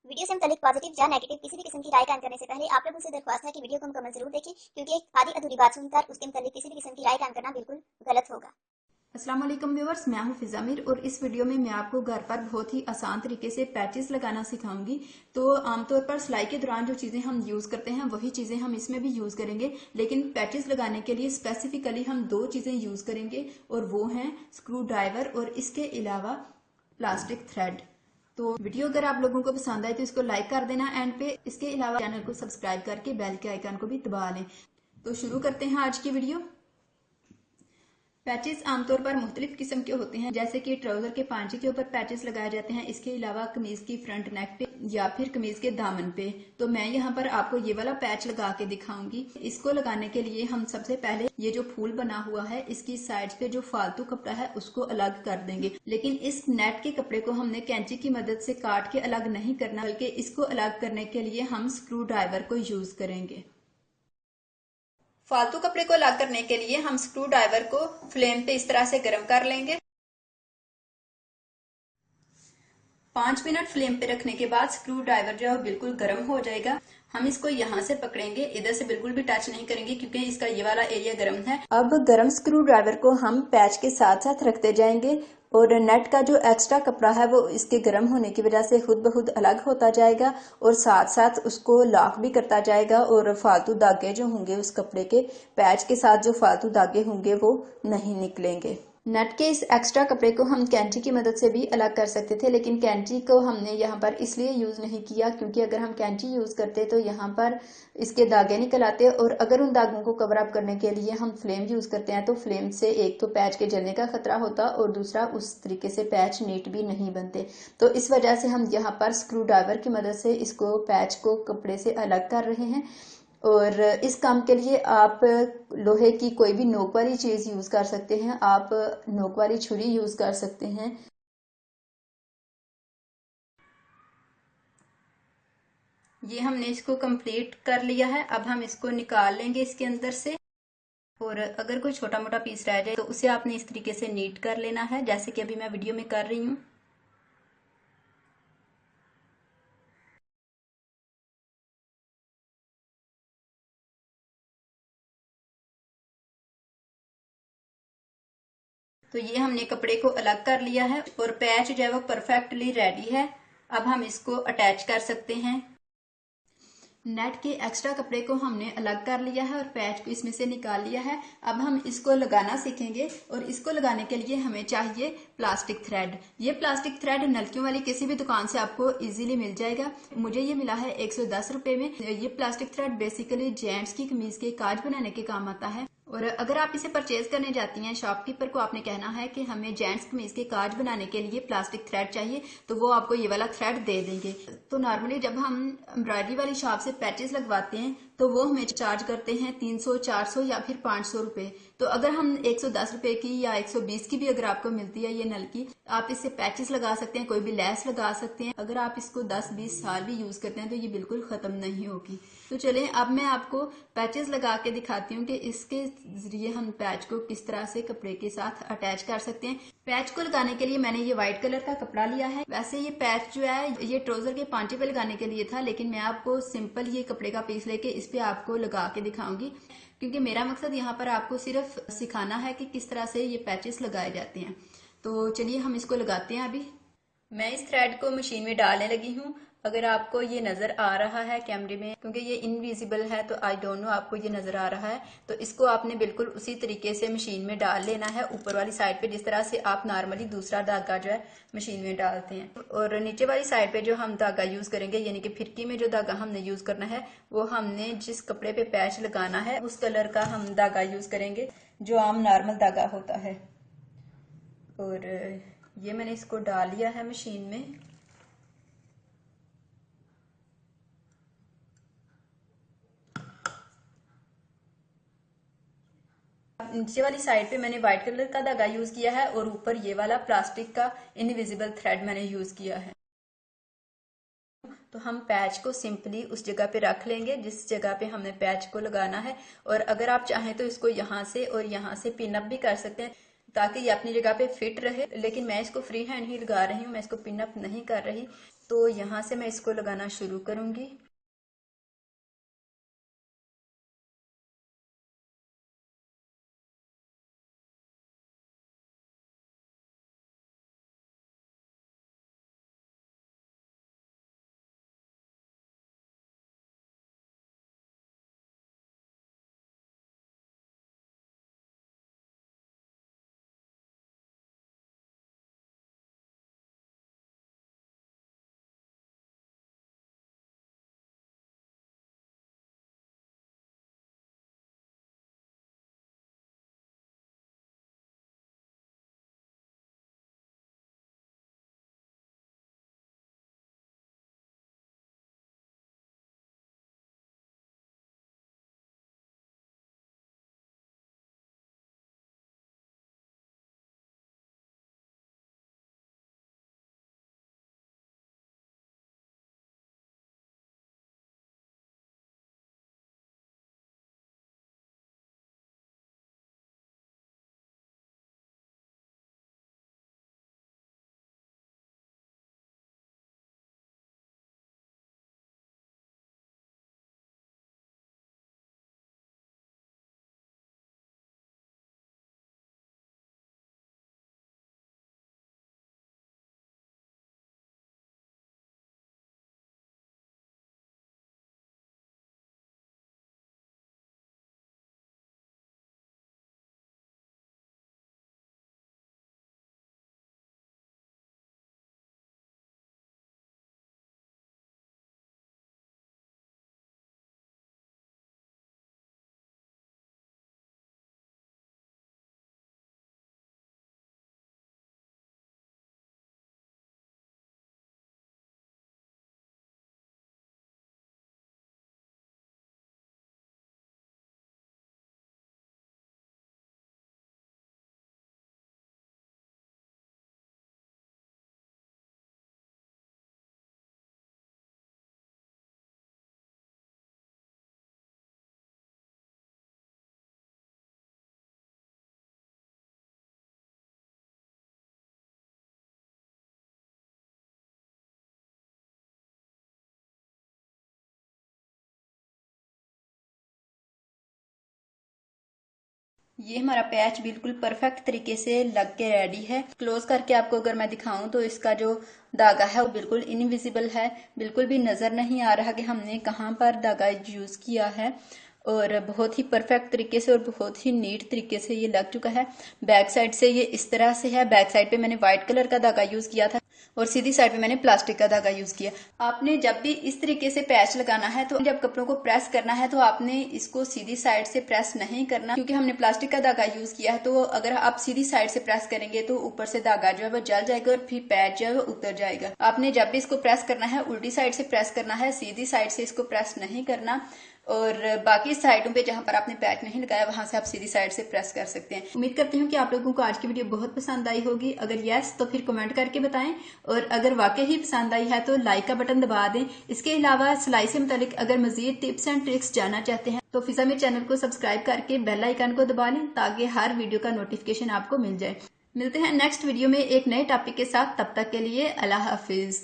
Video से मुतालिक positive या नेगेटिव किसी भी किस्म की राय कायम करने से पहले आप लोगों से दरख्वास्त है कि वीडियो को मुकम्मल जरूर देखें, क्योंकि एक आधी अधूरी बात सुनकर उसके मुतालिक किसी भी किस्म की राय कायम करना बिल्कुल गलत होगा। अस्सलाम वालेकुम व्यूअर्स, मैं हूं फिजा मीर और इस वीडियो में मैं आपको घर पर बहुत ही आसान तरीके से पैचेस लगाना सिखाऊंगी। तो आमतौर पर सिलाई के दौरान जो चीजें हम यूज करते हैं वही चीजें हम इसमें भी यूज करेंगे, लेकिन पैचेस लगाने के लिए स्पेसिफिकली हम दो चीजें यूज करेंगे और वो हैं स्क्रू ड्राइवर और इसके अलावा प्लास्टिक थ्रेड। तो वीडियो अगर आप लोगों को पसंद आए तो इसको लाइक कर देना एंड पे, इसके अलावा चैनल को सब्सक्राइब करके बेल के आइकन को भी दबा लें। तो शुरू करते हैं आज की वीडियो। पैचेस आमतौर पर मुख्तलिफ किस्म के होते हैं, जैसे कि ट्राउजर के पांचे के ऊपर पैचेस लगाए जाते हैं, इसके अलावा कमीज की फ्रंट नेक पे या फिर कमीज के दामन पे। तो मैं यहाँ पर आपको ये वाला पैच लगा के दिखाऊंगी। इसको लगाने के लिए हम सबसे पहले ये जो फूल बना हुआ है इसकी साइड पे जो फालतू कपड़ा है उसको अलग कर देंगे, लेकिन इस नेट के कपड़े को हमने कैंची की मदद से काट के अलग नहीं करना, बल्कि इसको अलग करने के लिए हम स्क्रू ड्राइवर को यूज करेंगे। फालतू कपड़े को अलग करने के लिए हम स्क्रू ड्राइवर को फ्लेम पे इस तरह से गर्म कर लेंगे। 5 मिनट फ्लेम पे रखने के बाद स्क्रू ड्राइवर जो है बिल्कुल गर्म हो जाएगा। हम इसको यहाँ से पकड़ेंगे, इधर से बिल्कुल भी टच नहीं करेंगे क्योंकि इसका ये वाला एरिया गर्म है। अब गर्म स्क्रू ड्राइवर को हम पैच के साथ साथ रखते जाएंगे और नेट का जो एक्स्ट्रा कपड़ा है वो इसके गर्म होने की वजह से खुद ब खुद अलग होता जाएगा और साथ साथ उसको लॉक भी करता जाएगा और फालतू धागे जो होंगे उस कपड़े के पैच के साथ जो फालतू धागे होंगे वो नहीं निकलेंगे। नेट के इस एक्स्ट्रा कपड़े को हम कैंची की मदद से भी अलग कर सकते थे, लेकिन कैंची को हमने यहाँ पर इसलिए यूज नहीं किया क्योंकि अगर हम कैंची यूज करते तो यहाँ पर इसके धागे निकल आते और अगर उन धागों को कवर अप करने के लिए हम फ्लेम यूज करते हैं तो फ्लेम से एक तो पैच के जलने का खतरा होता और दूसरा उस तरीके से पैच नीट भी नहीं बनते। तो इस वजह से हम यहाँ पर स्क्रू ड्राइवर की मदद से इसको पैच को कपड़े से अलग कर रहे हैं। और इस काम के लिए आप लोहे की कोई भी नोक वाली चीज यूज कर सकते हैं, आप नोक वाली छुरी यूज कर सकते हैं। ये हमने इसको कंप्लीट कर लिया है। अब हम इसको निकाल लेंगे इसके अंदर से, और अगर कोई छोटा मोटा पीस रह जाए तो उसे आपने इस तरीके से नीट कर लेना है, जैसे कि अभी मैं वीडियो में कर रही हूँ। तो ये हमने कपड़े को अलग कर लिया है और पैच जो है वो परफेक्टली रेडी है। अब हम इसको अटैच कर सकते हैं। नेट के एक्स्ट्रा कपड़े को हमने अलग कर लिया है और पैच को इसमें से निकाल लिया है। अब हम इसको लगाना सीखेंगे और इसको लगाने के लिए हमें चाहिए प्लास्टिक थ्रेड। ये प्लास्टिक थ्रेड नलकियों वाली किसी भी दुकान से आपको इजीली मिल जाएगा। मुझे ये मिला है 110 रुपए में। ये प्लास्टिक थ्रेड बेसिकली जेंट्स की कमीज के काज बनाने के काम आता है, और अगर आप इसे परचेज करने जाती हैं शॉपकीपर को आपने कहना है कि हमें जेंट्स कमीज के काज बनाने के लिए प्लास्टिक थ्रेड चाहिए, तो वो आपको ये वाला थ्रेड दे देंगे। तो नॉर्मली जब हम एम्ब्रॉयडरी वाली शॉप से पैचेस लगवाते हैं तो वो हमें चार्ज करते हैं 300, 400 या फिर 500 रुपए। तो अगर हम 110 रुपए की या 120 की भी अगर आपको मिलती है ये नल की, आप इससे पैचेस लगा सकते हैं, कोई भी लेस लगा सकते हैं। अगर आप इसको 10-20 साल भी यूज करते हैं तो ये बिल्कुल खत्म नहीं होगी। तो चलें अब मैं आपको पैचेस लगा के दिखाती हूँ कि इसके जरिए हम पैच को किस तरह से कपड़े के साथ अटैच कर सकते हैं। पैच को लगाने के लिए मैंने ये व्हाइट कलर का कपड़ा लिया है। वैसे ये पैच जो है ये ट्राउजर के पांचे पे लगाने के लिए था, लेकिन मैं आपको सिंपल ये कपड़े का पीस लेके इस पे आपको लगा के दिखाऊंगी, क्योंकि मेरा मकसद यहाँ पर आपको सिर्फ सिखाना है कि किस तरह से ये पैचेस लगाए जाते हैं। तो चलिए हम इसको लगाते हैं। अभी मैं इस थ्रेड को मशीन में डालने लगी हूँ। अगर आपको ये नजर आ रहा है कैमरे में, क्योंकि ये इनविजिबल है तो आई डोंट नो आपको ये नजर आ रहा है, तो इसको आपने बिल्कुल उसी तरीके से मशीन में डाल लेना है, ऊपर वाली साइड पे जिस तरह से आप नॉर्मली दूसरा धागा जो है मशीन में डालते हैं। और नीचे वाली साइड पे जो हम धागा यूज करेंगे, यानी कि फिरकी में जो धागा हमने यूज करना है वो हमने जिस कपड़े पे पैच लगाना है उस कलर का हम धागा यूज करेंगे जो आम नॉर्मल धागा होता है। और ये मैंने इसको डाल लिया है मशीन में। नीचे वाली साइड पे मैंने व्हाइट कलर का धागा यूज किया है और ऊपर ये वाला प्लास्टिक का इनविजिबल थ्रेड मैंने यूज किया है। तो हम पैच को सिंपली उस जगह पे रख लेंगे जिस जगह पे हमने पैच को लगाना है, और अगर आप चाहें तो इसको यहाँ से और यहाँ से पिन अप भी कर सकते हैं ताकि ये अपनी जगह पे फिट रहे, लेकिन मैं इसको फ्री हैंड ही लगा रही हूँ, मैं इसको पिन अप नहीं कर रही। तो यहाँ से मैं इसको लगाना शुरू करूंगी। ये हमारा पैच बिल्कुल परफेक्ट तरीके से लग के रेडी है। क्लोज करके आपको अगर मैं दिखाऊं तो इसका जो धागा है वो बिल्कुल इनविजिबल है, बिल्कुल भी नजर नहीं आ रहा कि हमने कहाँ पर धागा यूज किया है, और बहुत ही परफेक्ट तरीके से और बहुत ही नीट तरीके से ये लग चुका है। बैक साइड से ये इस तरह से है। बैक साइड पे मैंने व्हाइट कलर का धागा यूज किया था और सीधी साइड पे मैंने प्लास्टिक का धागा यूज किया। आपने जब भी इस तरीके से पैच लगाना है तो जब कपड़ों को प्रेस करना है तो आपने इसको सीधी साइड से प्रेस नहीं करना, क्योंकि हमने प्लास्टिक का धागा यूज किया है। तो अगर आप सीधी साइड से प्रेस करेंगे तो ऊपर से धागा जो है वो जल जाएगा और फिर पैच जो है वो उतर जाएगा। आपने जब भी इसको प्रेस करना है उल्टी साइड से प्रेस करना है, सीधी साइड से इसको प्रेस नहीं करना। और बाकी साइडों पे जहां पर आपने पैच नहीं लगाया वहां से आप सीधी साइड से प्रेस कर सकते हैं। उम्मीद करती हूँ कि आप लोगों को आज की वीडियो बहुत पसंद आई होगी। अगर यस तो फिर कमेंट करके बताएं, और अगर वाकई ही पसंद आई है तो लाइक का बटन दबा दें। इसके अलावा सिलाई से मुतालिक अगर मजीद टिप्स एंड ट्रिक्स जानना चाहते हैं तो फिजा मेरे चैनल को सब्सक्राइब करके बेल आइकन को दबा लें ताकि हर वीडियो का नोटिफिकेशन आपको मिल जाए। मिलते हैं नेक्स्ट वीडियो में एक नए टॉपिक के साथ, तब तक के लिए अल्लाह हाफिज।